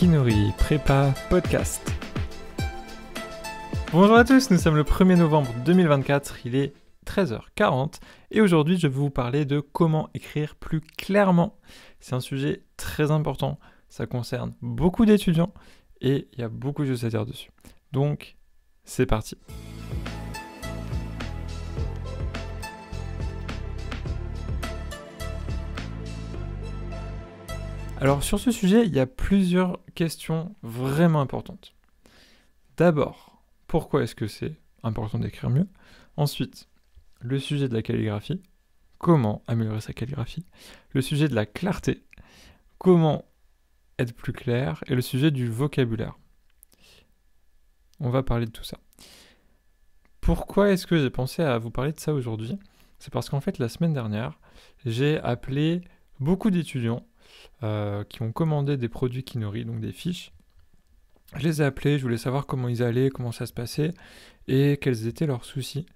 Kinori Prépa Podcast. Bonjour à tous, nous sommes le 1er novembre 2024, il est 13h40 et aujourd'hui je vais vous parler de comment écrire plus clairement. C'est un sujet très important, ça concerne beaucoup d'étudiants et il y a beaucoup de choses à dire dessus. Donc c'est parti. Alors sur ce sujet, il y a plusieurs questions vraiment importantes. D'abord, pourquoi est-ce que c'est important d'écrire mieux? Ensuite, le sujet de la calligraphie, comment améliorer sa calligraphie? Le sujet de la clarté, comment être plus clair? Et le sujet du vocabulaire. On va parler de tout ça. Pourquoi est-ce que j'ai pensé à vous parler de ça aujourd'hui? C'est parce qu'en fait, la semaine dernière, j'ai appelé beaucoup d'étudiants qui ont commandé des produits Kinori, donc des fiches. Je les ai appelés, je voulais savoir comment ils allaient, comment ça se passait et quels étaient leurs soucis.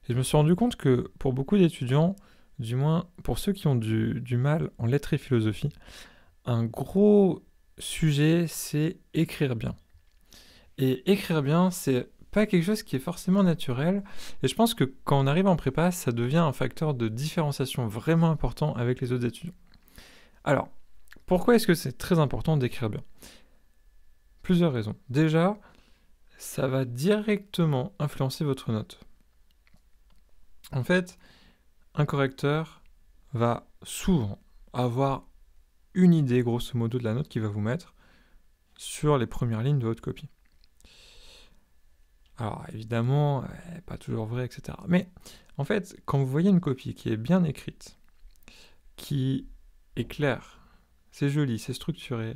Et je me suis rendu compte que pour beaucoup d'étudiants, du moins pour ceux qui ont du mal en lettres et philosophie, un gros sujet, c'est écrire bien. Et écrire bien, c'est pas quelque chose qui est forcément naturel. Et je pense que quand on arrive en prépa, ça devient un facteur de différenciation vraiment important avec les autres étudiants. Alors, pourquoi est-ce que c'est très important d'écrire bien? Plusieurs raisons. Déjà, ça va directement influencer votre note. En fait, un correcteur va souvent avoir une idée, grosso modo, de la note qu'il va vous mettre sur les premières lignes de votre copie. Alors, évidemment, pas toujours vrai, etc. Mais, en fait, quand vous voyez une copie qui est bien écrite, qui est claire, c'est joli, c'est structuré,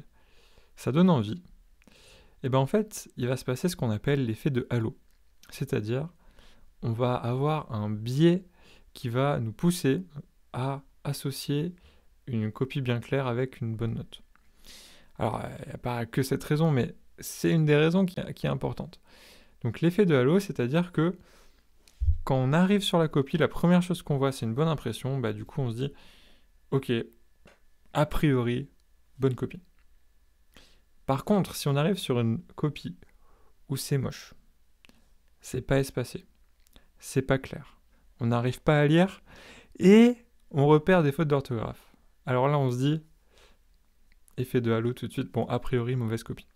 ça donne envie, et bien en fait, il va se passer ce qu'on appelle l'effet de halo. C'est-à-dire, on va avoir un biais qui va nous pousser à associer une copie bien claire avec une bonne note. Alors, il n'y a pas que cette raison, mais c'est une des raisons qui est importante. Donc l'effet de halo, c'est-à-dire que quand on arrive sur la copie, la première chose qu'on voit, c'est une bonne impression, du coup on se dit, ok, a priori, bonne copie. Par contre, si on arrive sur une copie où c'est moche, c'est pas espacé, c'est pas clair, on n'arrive pas à lire et on repère des fautes d'orthographe. Alors là, on se dit, effet de halo tout de suite, bon, a priori, mauvaise copie.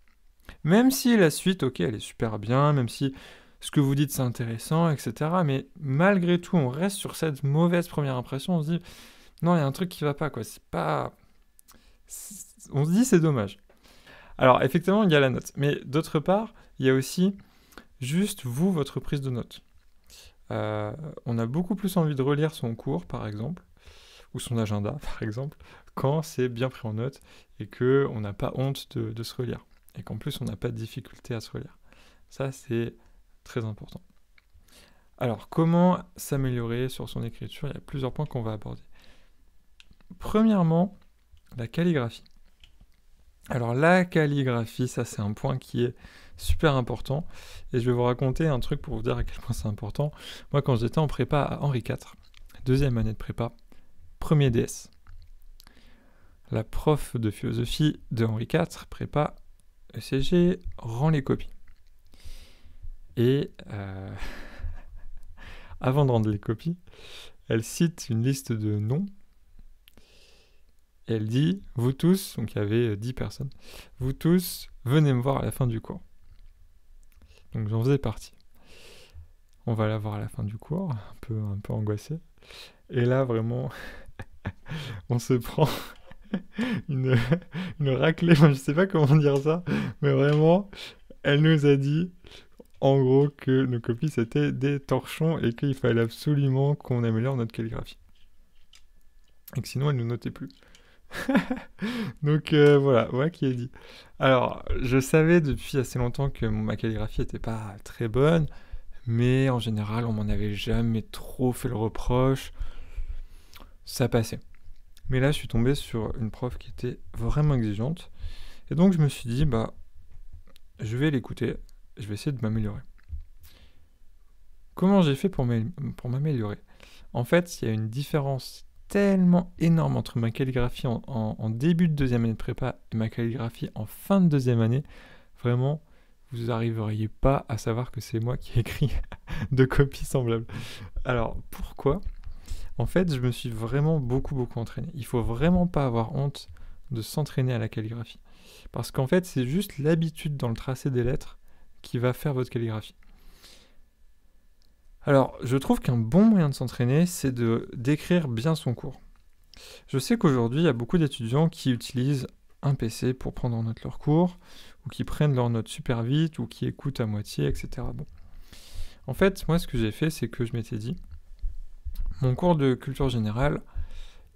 Même si la suite, ok, elle est super bien, même si ce que vous dites c'est intéressant, etc. Mais malgré tout, on reste sur cette mauvaise première impression, on se dit, non, il y a un truc qui va pas, quoi, c'est pas... On se dit, c'est dommage. Alors, effectivement, il y a la note. Mais d'autre part, il y a aussi juste vous, votre prise de notes. On a beaucoup plus envie de relire son cours, par exemple, ou son agenda, par exemple, quand c'est bien pris en note et qu'on n'a pas honte de se relire. Et qu'en plus, on n'a pas de difficulté à se relire. Ça, c'est très important. Alors, comment s'améliorer sur son écriture? Il y a plusieurs points qu'on va aborder. Premièrement, la calligraphie. Alors la calligraphie, ça c'est un point qui est super important et je vais vous raconter un truc pour vous dire à quel point c'est important. Moi quand j'étais en prépa à Henri IV, deuxième année de prépa, premier DS, la prof de philosophie de Henri IV, prépa ECG, rend les copies. Et avant de rendre les copies, elle cite une liste de noms. Et elle dit, vous tous, donc il y avait 10 personnes, vous tous, venez me voir à la fin du cours. Donc j'en faisais partie. On va la voir à la fin du cours, un peu angoissé. Et là, vraiment, on se prend une raclée, je sais pas comment dire ça, mais vraiment, elle nous a dit, en gros, que nos copies, c'était des torchons et qu'il fallait absolument qu'on améliore notre calligraphie. Et que sinon, elle nous notait plus. Donc voilà qui est dit. Alors, je savais depuis assez longtemps que ma calligraphie n'était pas très bonne, mais en général, on m'en avait jamais trop fait le reproche. Ça passait. Mais là, je suis tombé sur une prof qui était vraiment exigeante. Et donc, je me suis dit, je vais l'écouter, je vais essayer de m'améliorer. Comment j'ai fait pour m'améliorer? En fait, il y a une différence tellement énorme entre ma calligraphie en début de deuxième année de prépa et ma calligraphie en fin de deuxième année. Vraiment, vous n'arriveriez pas à savoir que c'est moi qui ai écrit de copies semblables. Alors, pourquoi ? En fait, je me suis vraiment beaucoup entraîné. Il faut vraiment pas avoir honte de s'entraîner à la calligraphie. Parce qu'en fait, c'est juste l'habitude dans le tracé des lettres qui va faire votre calligraphie. Alors, je trouve qu'un bon moyen de s'entraîner, c'est d'écrire bien son cours. Je sais qu'aujourd'hui, il y a beaucoup d'étudiants qui utilisent un PC pour prendre en note leur cours, ou qui prennent leurs notes super vite, ou qui écoutent à moitié, etc. Bon. En fait, moi, ce que j'ai fait, c'est que je m'étais dit, mon cours de culture générale,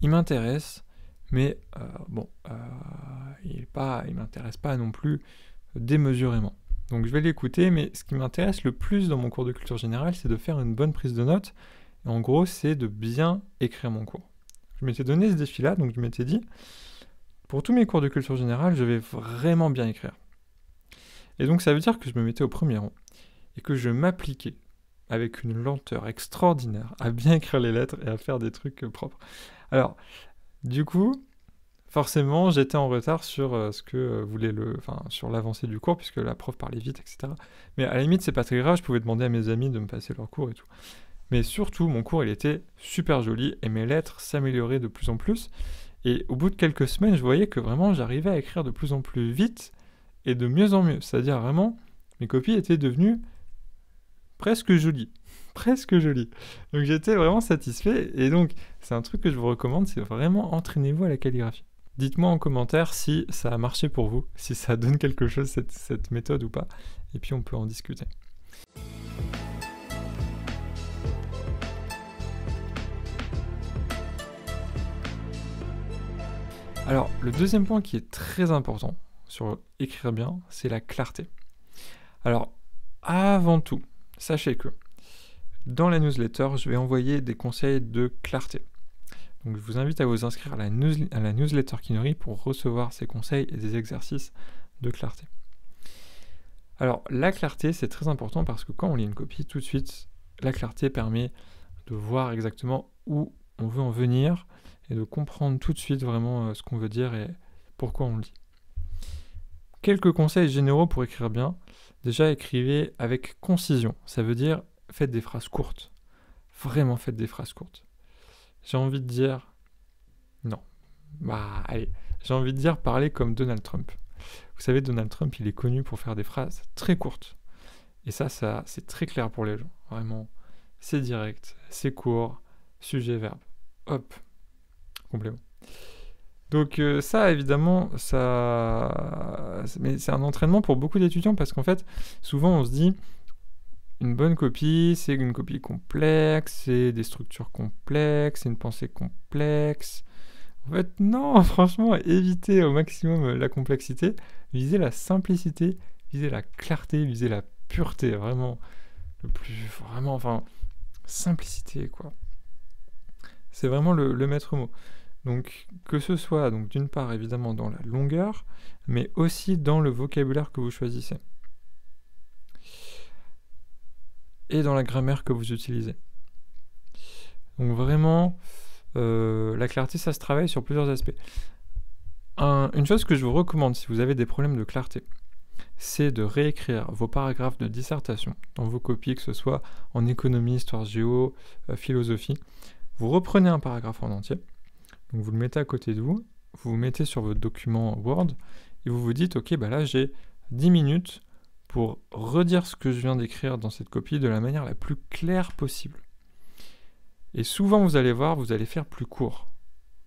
il m'intéresse, mais il m'intéresse pas non plus démesurément. Donc je vais l'écouter, mais ce qui m'intéresse le plus dans mon cours de culture générale, c'est de faire une bonne prise de notes. Et en gros, c'est de bien écrire mon cours. Je m'étais donné ce défi-là, donc je m'étais dit, pour tous mes cours de culture générale, je vais vraiment bien écrire. Et donc ça veut dire que je me mettais au premier rang et que je m'appliquais avec une lenteur extraordinaire à bien écrire les lettres et à faire des trucs propres. Alors, du coup, forcément, j'étais en retard sur ce que sur l'avancée du cours, puisque la prof parlait vite, etc. Mais à la limite, c'est pas très grave, je pouvais demander à mes amis de me passer leur cours et tout. Mais surtout, mon cours, il était super joli, et mes lettres s'amélioraient de plus en plus. Et au bout de quelques semaines, je voyais que vraiment, j'arrivais à écrire de plus en plus vite, et de mieux en mieux. C'est-à-dire, vraiment, mes copies étaient devenues presque jolies. Presque jolies. Donc j'étais vraiment satisfait, et donc, c'est un truc que je vous recommande, c'est vraiment entraînez-vous à la calligraphie. Dites-moi en commentaire si ça a marché pour vous, si ça donne quelque chose cette méthode ou pas, et puis on peut en discuter. Alors, le deuxième point qui est très important sur écrire bien, c'est la clarté. Alors, avant tout, sachez que dans la newsletter, je vais envoyer des conseils de clarté. Donc je vous invite à vous inscrire à la newsletter Kinori pour recevoir ces conseils et des exercices de clarté. Alors la clarté, c'est très important parce que quand on lit une copie, tout de suite, la clarté permet de voir exactement où on veut en venir et de comprendre tout de suite vraiment ce qu'on veut dire et pourquoi on le dit. Quelques conseils généraux pour écrire bien. Déjà, écrivez avec concision. Ça veut dire faites des phrases courtes. Vraiment faites des phrases courtes. J'ai envie de dire... Non. J'ai envie de dire parler comme Donald Trump. Vous savez, Donald Trump, il est connu pour faire des phrases très courtes. Et ça c'est très clair pour les gens. Vraiment, c'est direct, c'est court, sujet, verbe. Hop, complément. Donc ça, évidemment, mais c'est un entraînement pour beaucoup d'étudiants parce qu'en fait, souvent on se dit... Une bonne copie, c'est une copie complexe, c'est des structures complexes, c'est une pensée complexe. En fait, non, franchement, évitez au maximum la complexité, visez la simplicité, visez la clarté, visez la pureté, vraiment, simplicité, quoi. C'est vraiment le maître mot. Donc, que ce soit, donc, d'une part, évidemment, dans la longueur, mais aussi dans le vocabulaire que vous choisissez. Et dans la grammaire que vous utilisez. Donc vraiment, la clarté, ça se travaille sur plusieurs aspects. Une chose que je vous recommande si vous avez des problèmes de clarté, c'est de réécrire vos paragraphes de dissertation dans vos copies, que ce soit en économie, histoire géo, philosophie. Vous reprenez un paragraphe en entier, donc vous le mettez à côté de vous, vous vous mettez sur votre document Word, et vous vous dites, ok, là j'ai 10 minutes pour redire ce que je viens d'écrire dans cette copie de la manière la plus claire possible. Et souvent, vous allez voir, vous allez faire plus court.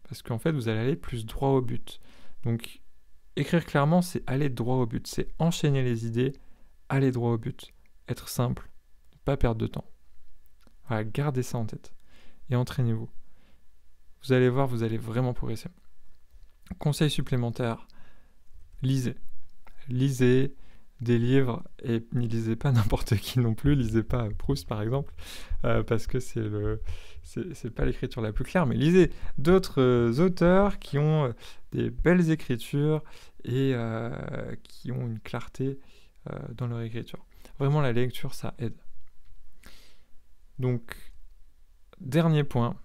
Parce qu'en fait, vous allez aller plus droit au but. Donc, écrire clairement, c'est aller droit au but. C'est enchaîner les idées, aller droit au but. Être simple, ne pas perdre de temps. Voilà, gardez ça en tête. Et entraînez-vous. Vous allez voir, vous allez vraiment progresser. Conseil supplémentaire, lisez. Lisez des livres, et n'y lisez pas n'importe qui non plus, lisez pas Proust par exemple, parce que c'est pas l'écriture la plus claire, mais lisez d'autres auteurs qui ont des belles écritures et qui ont une clarté dans leur écriture. Vraiment, la lecture, ça aide. Donc, dernier point,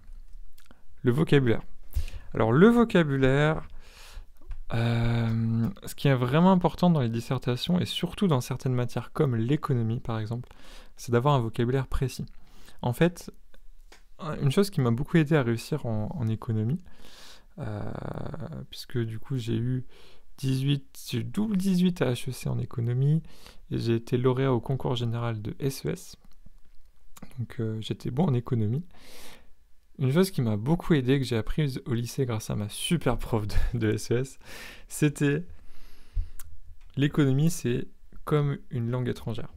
le vocabulaire. Alors le vocabulaire, ce qui est vraiment important dans les dissertations, et surtout dans certaines matières comme l'économie par exemple, c'est d'avoir un vocabulaire précis. En fait, une chose qui m'a beaucoup aidé à réussir en économie, puisque du coup j'ai double 18 à HEC en économie, et j'ai été lauréat au concours général de SES, donc j'étais bon en économie. Une chose qui m'a beaucoup aidé, que j'ai apprise au lycée grâce à ma super prof de SES, c'était l'économie, c'est comme une langue étrangère.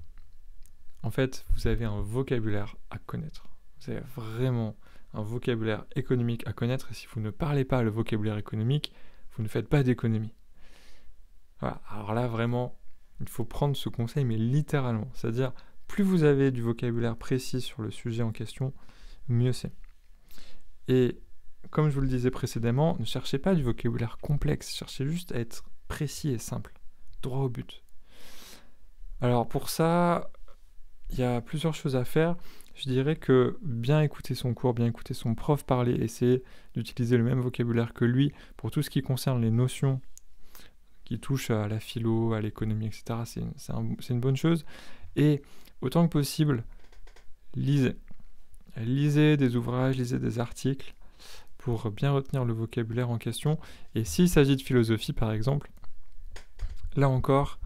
En fait, vous avez un vocabulaire à connaître. Vous avez vraiment un vocabulaire économique à connaître, et si vous ne parlez pas le vocabulaire économique, vous ne faites pas d'économie. Voilà. Alors là, vraiment, il faut prendre ce conseil, mais littéralement. C'est-à-dire, plus vous avez du vocabulaire précis sur le sujet en question, mieux c'est. Et comme je vous le disais précédemment, ne cherchez pas du vocabulaire complexe, cherchez juste à être précis et simple, droit au but. Alors pour ça, il y a plusieurs choses à faire. Je dirais que bien écouter son cours, bien écouter son prof parler, essayer d'utiliser le même vocabulaire que lui pour tout ce qui concerne les notions qui touchent à la philo, à l'économie, etc. C'est une bonne chose. Et autant que possible, lisez. Lisez des ouvrages, lisez des articles pour bien retenir le vocabulaire en question. Et s'il s'agit de philosophie, par exemple, là encore,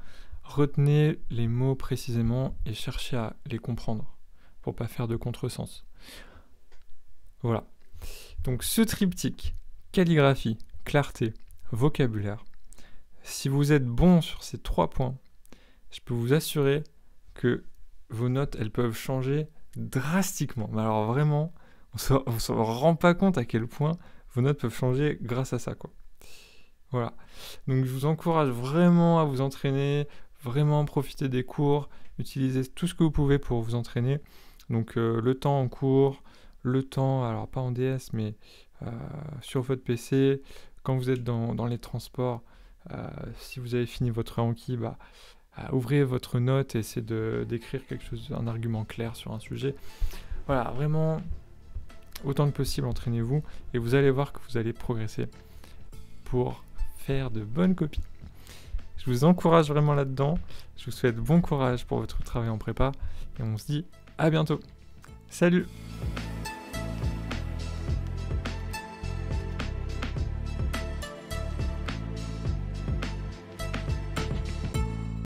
retenez les mots précisément et cherchez à les comprendre pour pas faire de contresens. Voilà. Donc ce triptyque, calligraphie, clarté, vocabulaire, si vous êtes bon sur ces 3 points, je peux vous assurer que vos notes, elles peuvent changer drastiquement. Mais alors vraiment, on ne se rend pas compte à quel point vos notes peuvent changer grâce à ça, quoi. Voilà. Donc je vous encourage vraiment à vous entraîner, vraiment profiter des cours, utilisez tout ce que vous pouvez pour vous entraîner. Donc le temps en cours, le temps, alors pas en DS, mais sur votre PC, quand vous êtes dans les transports, si vous avez fini votre Anki, ouvrez votre note et essayez d'écrire quelque chose, un argument clair sur un sujet. Voilà, vraiment, autant que possible, entraînez-vous et vous allez voir que vous allez progresser pour faire de bonnes copies. Je vous encourage vraiment là-dedans. Je vous souhaite bon courage pour votre travail en prépa et on se dit à bientôt. Salut!